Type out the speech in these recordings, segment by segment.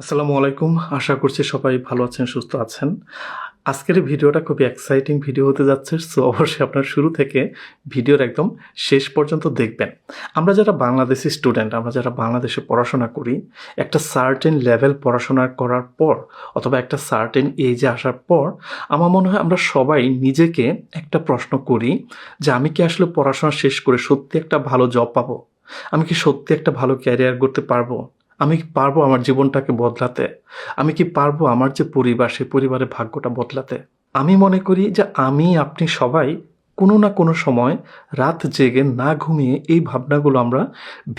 আসসালামু আলাইকুম। আশা করছি সবাই ভালো আছেন, সুস্থ আছেন। আজকের এই ভিডিওটা খুবই এক্সাইটিং ভিডিও হতে যাচ্ছে। সো অবশ্যই আপনার শুরু থেকে ভিডিওর একদম শেষ পর্যন্ত দেখবেন। আমরা যারা বাংলাদেশি স্টুডেন্ট, আমরা যারা বাংলাদেশে পড়াশোনা করি, একটা সার্টেন লেভেল পড়াশোনা করার পর অথবা একটা সার্টেন এজে আসার পর আমার মনে হয় আমরা সবাই নিজেকে একটা প্রশ্ন করি যে আমি কি আসলে পড়াশোনা শেষ করে সত্যি একটা ভালো জব পাবো? আমি কি সত্যি একটা ভালো ক্যারিয়ার করতে পারবো? আমি কি পারবো আমার জীবনটাকে বদলাতে? আমি কি পারবো আমার যে পরিবার, সেই পরিবারের ভাগ্যটা বদলাতে? আমি মনে করি যে আপনি সবাই কোনো না কোনো সময় রাত জেগে না ঘুমিয়ে এই ভাবনাগুলো আমরা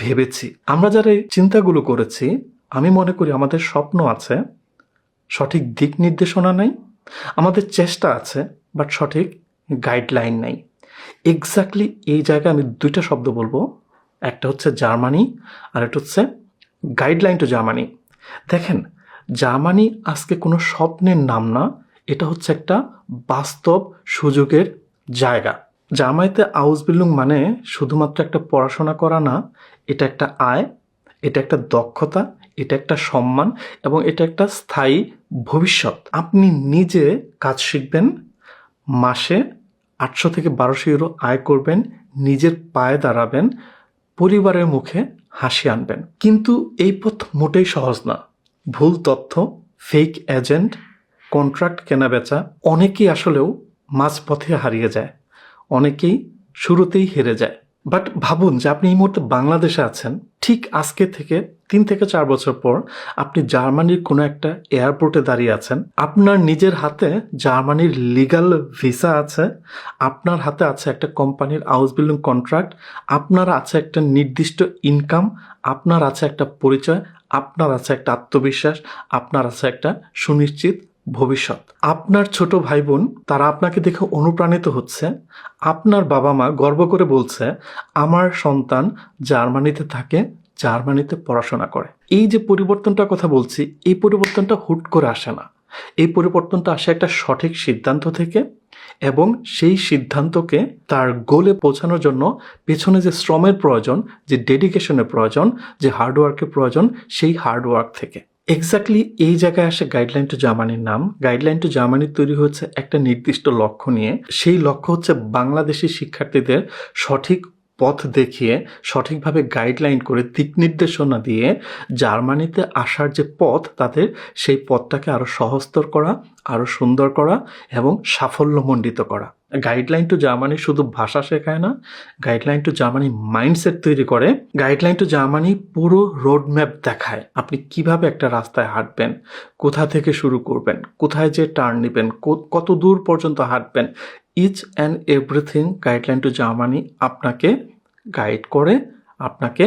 ভেবেছি। আমরা যারা এই চিন্তাগুলো করেছি, আমি মনে করি আমাদের স্বপ্ন আছে, সঠিক দিক নির্দেশনা নেই। আমাদের চেষ্টা আছে, বাট সঠিক গাইডলাইন নেই। এক্স্যাক্টলি এই জায়গায় আমি ২ টা শব্দ বলবো। একটা হচ্ছে জার্মানি, আর একটা হচ্ছে গাইডলাইন টু জার্মানি। দেখেন, জার্মানি আজকে কোনো স্বপ্নের নাম না, এটা হচ্ছে একটা বাস্তব সুযোগের জায়গা। জার্মানিতে আউসবিল্ডিং মানে শুধুমাত্র একটা পড়াশোনা করা না, এটা একটা আয়, এটা একটা দক্ষতা, এটা একটা সম্মান এবং এটা একটা স্থায়ী ভবিষ্যৎ। আপনি নিজে কাজ শিখবেন, মাসে ৮০০ থেকে ১২০০ ইউরো আয় করবেন, নিজের পায়ে দাঁড়াবেন, পরিবারের মুখে হাসি আনবেন। কিন্তু এই পথ মোটেই সহজ না। ভুল তথ্য, ফেক এজেন্ট, কন্ট্রাক্ট কেনাবেচা, অনেকেই আসলেও মাঝপথে হারিয়ে যায়, অনেকেই শুরুতেই হেরে যায়। বাট ভাবুন যে আপনি এই মুহূর্তে বাংলাদেশে আছেন, ঠিক আজকে থেকে ৩ থেকে ৪ বছর পর আপনি জার্মানির কোনো একটা এয়ারপোর্টে দাঁড়িয়ে আছেন। আপনার নিজের হাতে জার্মানির লিগ্যাল ভিসা আছে, আপনার হাতে আছে একটা কোম্পানির আউসবিল্ডিং কন্ট্রাক্ট, আপনার আছে একটা নির্দিষ্ট ইনকাম, আপনার আছে একটা পরিচয়, আপনার আছে একটা আত্মবিশ্বাস, আপনার আছে একটা সুনিশ্চিত ভবিষ্যৎ। আপনার ছোট ভাই বোন তারা আপনাকে দেখে অনুপ্রাণিত হচ্ছে। আপনার বাবা মা গর্ব করে বলছে আমার সন্তান জার্মানিতে থাকে, জার্মানিতে পড়াশোনা করে। এই যে পরিবর্তনটার কথা বলছি, এই পরিবর্তনটা হুট করে আসে না। এই পরিবর্তনটা আসে একটা সঠিক সিদ্ধান্ত থেকে, এবং সেই সিদ্ধান্তকে তার গোলে পৌঁছানোর জন্য পেছনে যে শ্রমের প্রয়োজন, যে ডেডিকেশনের প্রয়োজন, যে হার্ডওয়ার্কের প্রয়োজন, সেই হার্ডওয়ার্ক থেকে। এক্স্যাক্টলি এই জায়গায় আসে গাইডলাইন টু জার্মানির নাম। গাইডলাইন টু জার্মানি তৈরি হচ্ছে একটা নির্দিষ্ট লক্ষ্য নিয়ে। সেই লক্ষ্য হচ্ছে বাংলাদেশি শিক্ষার্থীদের সঠিক পথ দেখিয়ে, সঠিকভাবে গাইডলাইন করে, দিক নির্দেশনা দিয়ে জার্মানিতে আসার যে পথ, তাদের সেই পথটাকে আরও সহজতর করা, আরও সুন্দর করা এবং সাফল্যমণ্ডিত করা। গাইডলাইন টু জার্মানি শুধু ভাষা শেখায় না, গাইডলাইন টু জার্মানি মাইন্ডসেট তৈরি করে। গাইডলাইন টু জার্মানি পুরো রোডম্যাপ দেখায় আপনি কিভাবে একটা রাস্তায় হাঁটবেন, কোথা থেকে শুরু করবেন, কোথায় যে টার্ন নেবেন, কত দূর পর্যন্ত হাঁটবেন। Each and everything guideline to Germany আপনাকে গাইড করে, আপনাকে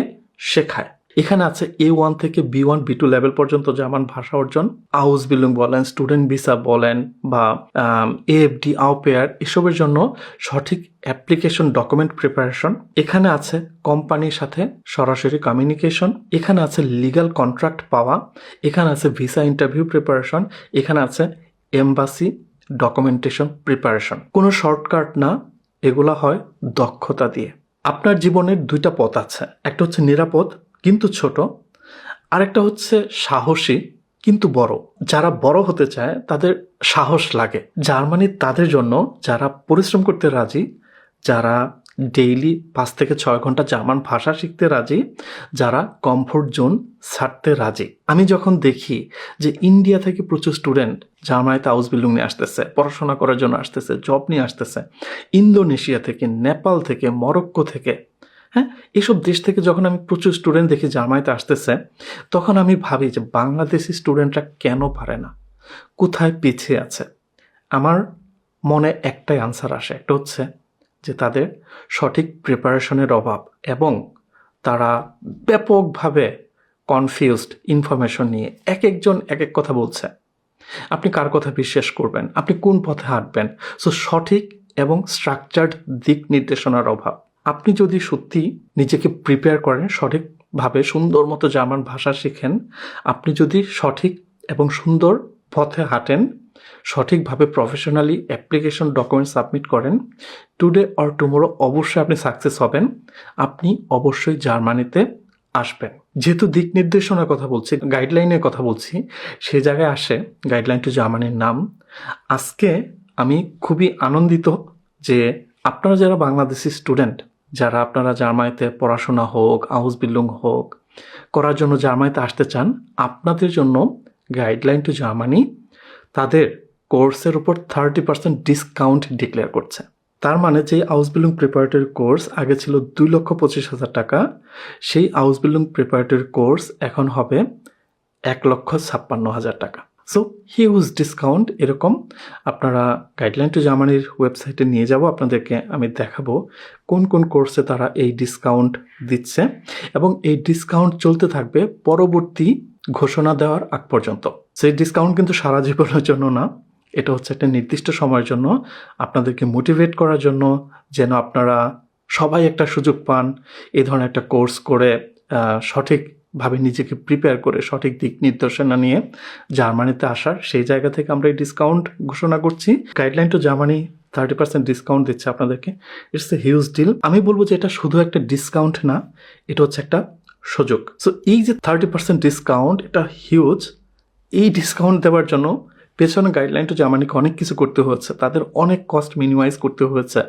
শেখায়। এখানে আছে A1 থেকে B1 B2 লেভেল পর্যন্ত জার্মান ভাষা অর্জন। আউসবিল্ডিং বলেন, স্টুডেন্ট ভিসা বলেন বা AFD আউপেয়ার, এসবের জন্য সঠিক অ্যাপ্লিকেশন ডকুমেন্ট প্রিপারেশন। এখানে আছে কোম্পানির সাথে সরাসরি কমিউনিকেশন, এখানে আছে লিগ্যাল কন্ট্রাক্ট পাওয়া, এখানে আছে ভিসা ইন্টারভিউ প্রিপারেশন, এখানে আছে এমবাসি ডকুমেন্টেশন প্রিপারেশন। কোনো শর্টকাট না, এগুলা হয় দক্ষতা দিয়ে। আপনার জীবনের 2টা পথ আছে, একটা হচ্ছে নিরাপদ কিন্তু ছোট, আরেকটা হচ্ছে সাহসী কিন্তু বড়। যারা বড় হতে চায় তাদের সাহস লাগে। জার্মানি তাদের জন্য যারা পরিশ্রম করতে রাজি, যারা ডেইলি 5 থেকে 6 ঘন্টা জার্মান ভাষা শিখতে রাজি, যারা কমফোর্ট জোন ছাড়তে রাজি। আমি যখন দেখি যে ইন্ডিয়া থেকে প্রচুর স্টুডেন্ট জার্মানিতে আউসবিল্ডিং নিয়ে আসতেছে, পড়াশোনা করার জন্য আসতেছে, জব নিয়ে আসতেছে, ইন্দোনেশিয়া থেকে, নেপাল থেকে, মরক্কো থেকে, হ্যাঁ, এসব দেশ থেকে যখন আমি প্রচুর স্টুডেন্ট দেখি জার্মানিতে আসতেছে, তখন আমি ভাবি যে বাংলাদেশি স্টুডেন্টরা কেন পারে না, কোথায় পিছিয়ে আছে। আমার মনে একটাই আনসার আসে, একটা হচ্ছে যে তাদের সঠিক প্রিপারেশনের অভাব, এবং তারা ব্যাপকভাবে কনফিউজড ইনফরমেশন নিয়ে এক একজন এক এক কথা বলছে। আপনি কার কথা বিশ্বাস করবেন, আপনি কোন পথে হাঁটবেন? সো সঠিক এবং স্ট্রাকচার্ড দিক নির্দেশনার অভাব। আপনি যদি সত্যি নিজেকে প্রিপেয়ার করেন, সঠিকভাবে সুন্দর মতো জার্মান ভাষা শেখেন, আপনি যদি সঠিক এবং সুন্দর পথে হাঁটেন, সঠিকভাবে প্রফেশনালি অ্যাপ্লিকেশন ডকুমেন্ট সাবমিট করেন, টুডে অর টুমোরো অবশ্যই আপনি সাকসেস হবেন। আপনি অবশ্যই জার্মানিতে আসবেন। যেহেতু দিক নির্দেশনার কথা বলছি, গাইডলাইনের কথা বলছি, সেই জায়গায় আসে গাইডলাইন টু জার্মানির নাম। আজকে আমি খুবই আনন্দিত যে আপনারা যারা বাংলাদেশি স্টুডেন্ট, যারা আপনারা জার্মানিতে পড়াশোনা হোক, আউসবিল্ডিং হোক করার জন্য জার্মানিতে আসতে চান, আপনাদের জন্য গাইডলাইন টু জার্মানি তাদের কোর্সের উপর 30% ডিসকাউন্ট ডিক্লেয়ার করছে। তার মানে যে আউসবিল্ডিং প্রিপারেটরি কোর্স আগে ছিল 2,25,000 টাকা, সেই আউসবিল্ডিং প্রিপারেটরি কোর্স এখন হবে 1,56,000 টাকা। So huge discount. এরকম আপনারা গাইডলাইন টু জার্মানির ওয়েবসাইটে নিয়ে যাব, আপনাদেরকে আমি দেখাবো কোন কোন কোর্সে তারা এই ডিসকাউন্ট দিচ্ছে, এবং এই ডিসকাউন্ট চলতে থাকবে পরবর্তী ঘোষণা দেওয়ার আগ পর্যন্ত। সেই ডিসকাউন্ট কিন্তু সারা জীবনের জন্য না, এটা হচ্ছে একটা নির্দিষ্ট সময়ের জন্য, আপনাদেরকে মোটিভেট করার জন্য, যেন আপনারা সবাই একটা সুযোগ পান এই ধরনের একটা কোর্স করে সঠিকভাবে নিজেকে প্রিপেয়ার করে সঠিক দিক নির্দেশনা নিয়ে জার্মানিতে আসার। সেই জায়গা থেকে আমরা এই ডিসকাউন্ট ঘোষণা করছি। গাইডলাইন টু জার্মানি 30% ডিসকাউন্ট দিচ্ছে আপনাদেরকে। It's a huge deal. আমি বলবো যে এটা শুধু একটা ডিসকাউন্ট না, এটা হচ্ছে একটা সুযোগ। সো এই যে 30% ডিসকাউন্ট, এটা হিউজ। এই ডিসকাউন্ট দেওয়ার জন্য পেছনে গাইডলাইন টু জার্মানিকে অনেক কিছু করতে হচ্ছে, তাদের অনেক কস্ট মিনিমাইজ করতে হয়েছে,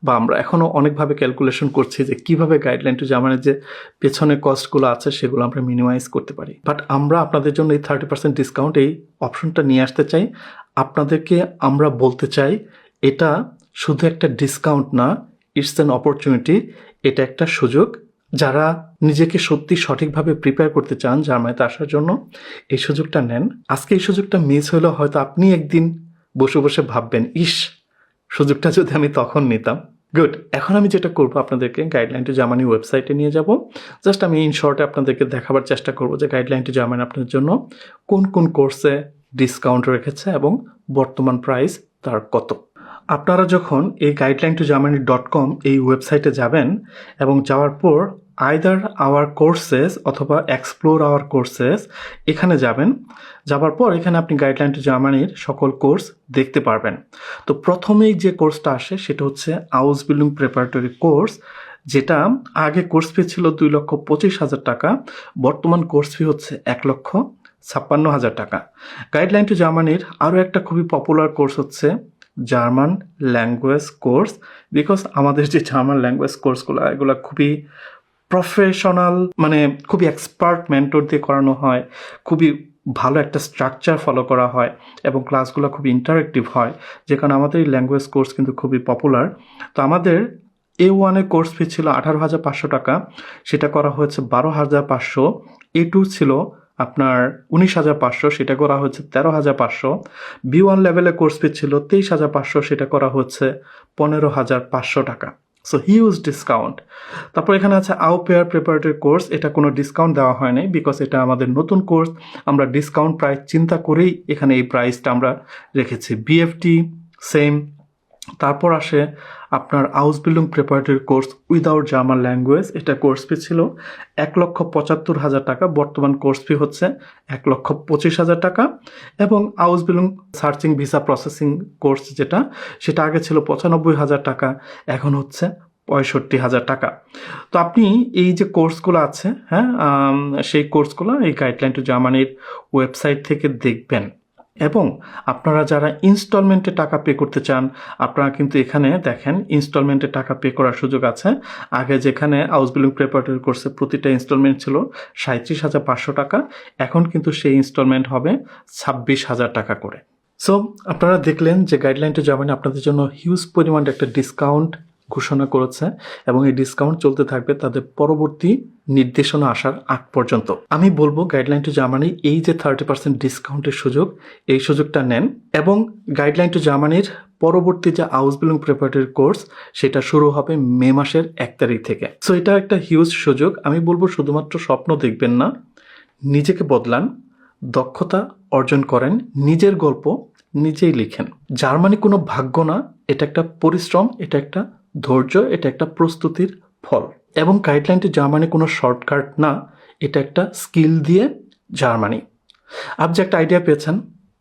বা আমরা এখনও অনেকভাবে ক্যালকুলেশন করছি যে কীভাবে গাইডলাইন টু জার্মানির যে পেছনে কস্টগুলো আছে সেগুলো আমরা মিনিমাইজ করতে পারি। বাট আমরা আপনাদের জন্য এই 30% ডিসকাউন্ট, এই অপশনটা নিয়ে আসতে চাই। আপনাদেরকে আমরা বলতে চাই এটা শুধু একটা ডিসকাউন্ট না, ইটস অ্যান অপরচুনিটি। এটা একটা সুযোগ। যারা নিজেকে সত্যি সঠিকভাবে প্রিপেয়ার করতে চান জার্মানিতে আসার জন্য, এই সুযোগটা নেন। আজকে এই সুযোগটা মিস হলেও হয়তো আপনি একদিন বসে বসে ভাববেন, ইস, সুযোগটা যদি আমি তখন নিতাম। গুড। এখন আমি যেটা করবো, আপনাদেরকে গাইডলাইন টু জার্মানি ওয়েবসাইটে নিয়ে যাব। জাস্ট আমি ইন শর্টে আপনাদেরকে দেখাবার চেষ্টা করবো যে গাইডলাইন টু জার্মানি আপনাদের জন্য কোন কোন কোর্সে ডিসকাউন্ট রেখেছে এবং বর্তমান প্রাইস তার কত। আপনারা যখন এই গাইডলাইন টু জার্মানি .com এই ওয়েবসাইটে যাবেন এবং যাওয়ার পর আইদার আওয়ার কোর্সেস অথবা এক্সপ্লোর আওয়ার কোর্সেস এখানে যাবেন, যাওয়ার পর এখানে আপনি গাইডলাইন টু জার্মানির সকল কোর্স দেখতে পারবেন। তো প্রথমেই যে কোর্সটা আসে সেটা হচ্ছে আউসবিল্ডিং প্রিপারেটরি কোর্স, যেটা আগে কোর্স ফি ছিল 2,25,000 টাকা, বর্তমান কোর্স ফি হচ্ছে 1,56,000 টাকা। গাইডলাইন টু জার্মানির আরও একটা খুবই পপুলার কোর্স হচ্ছে জার্মান ল্যাঙ্গুয়েজ কোর্স, বিকজ আমাদের যে জার্মান ল্যাঙ্গুয়েজ কোর্সগুলো এগুলো খুবই প্রফেশনাল, মানে খুবই এক্সপার্ট মেন্টর দিয়ে করানো হয়, খুবই ভালো একটা স্ট্রাকচার ফলো করা হয় এবং ক্লাসগুলো খুব ইন্টারেক্টিভ হয়, যে কারণে আমাদের এই ল্যাঙ্গুয়েজ কোর্স কিন্তু খুবই পপুলার। তো আমাদের A1 কোর্স ফি ছিল 18,500 টাকা, সেটা করা হয়েছে 12,500। A2 ছিল আপনার 19,500, সেটা করা হচ্ছে 13,500। B1 লেভেলে কোর্স ফি ছিল 23,500, সেটা করা হচ্ছে 15,500 টাকা। So huge discount. তারপর এখানে আছে আউপেয়ার প্রিপারেটরি কোর্স, এটা কোনো ডিসকাউন্ট দেওয়া হয়নি বিকজ এটা আমাদের নতুন কোর্স, আমরা ডিসকাউন্ট প্রাইস চিন্তা করেই এখানে এই প্রাইসটা আমরা রেখেছি। BFT same. তারপর আসে আপনার আউসবিল্ডিং preparatory course without German language, এটা কোর্স ফি ছিল 1,75,000 টাকা, বর্তমান কোর্স ফি হচ্ছে 1,25,000 টাকা। এবং আউসবিল্ডিং সার্চিং ভিসা প্রসেসিং কোর্স যেটা, সেটা আগে ছিল 95,000 টাকা, এখন হচ্ছে 65,000 টাকা। তো আপনি এই যে কোর্সগুলো আছে, হ্যাঁ, সেই কোর্সগুলো এই গাইডলাইন টু জার্মানির ওয়েবসাইট থেকে দেখবেন। এবং আপনারা যারা ইনস্টলমেন্টে টাকা পে করতে চান, আপনারা কিন্তু এখানে দেখেন ইনস্টলমেন্টে টাকা পে করার সুযোগ আছে। আগে যেখানে আউসবিল্ডিং প্রিপারেটরি কোর্সে প্রতিটা ইনস্টলমেন্ট ছিল 37,500 টাকা, এখন কিন্তু সেই ইনস্টলমেন্ট হবে 26,000 টাকা করে। সো আপনারা দেখলেন যে গাইডলাইন টু জার্মানি আপনাদের জন্য হিউজ পরিমাণে একটা ডিসকাউন্ট ঘোষণা করেছে এবং এই ডিসকাউন্ট চলতে থাকবে তাদের পরবর্তী নির্দেশনা আসার আগ পর্যন্ত। আমি বলবো গাইডলাইন টু জার্মানির এই যে 30% ডিসকাউন্টের সুযোগ, এই সুযোগটা নেন এবং গাইডলাইন টু জার্মানির পরবর্তী যে আউসবিল্ডিং প্রিপারেটরি কোর্স সেটা শুরু হবে মে মাসের 1 তারিখ থেকে। সো এটা একটা হিউজ সুযোগ। আমি বলবো শুধুমাত্র স্বপ্ন দেখবেন না, নিজেকে বদলান, দক্ষতা অর্জন করেন, নিজের গল্প নিজেই লিখেন। জার্মানি কোনো ভাগ্য না, এটা একটা পরিশ্রম, এটা একটা ধৈর্য, এটা একটা প্রস্তুতির ফল। এবং গাইডলাইন টু জার্মানি কোনো শর্টকাট না, এটা একটা স্কিল দিয়ে জার্মানি। আপনি যে একটা আইডিয়া পেয়েছেন,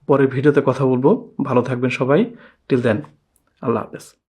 পরের ভিডিওতে কথা বলবো। ভালো থাকবেন সবাই। টিল দেন, আল্লাহ হাফেজ।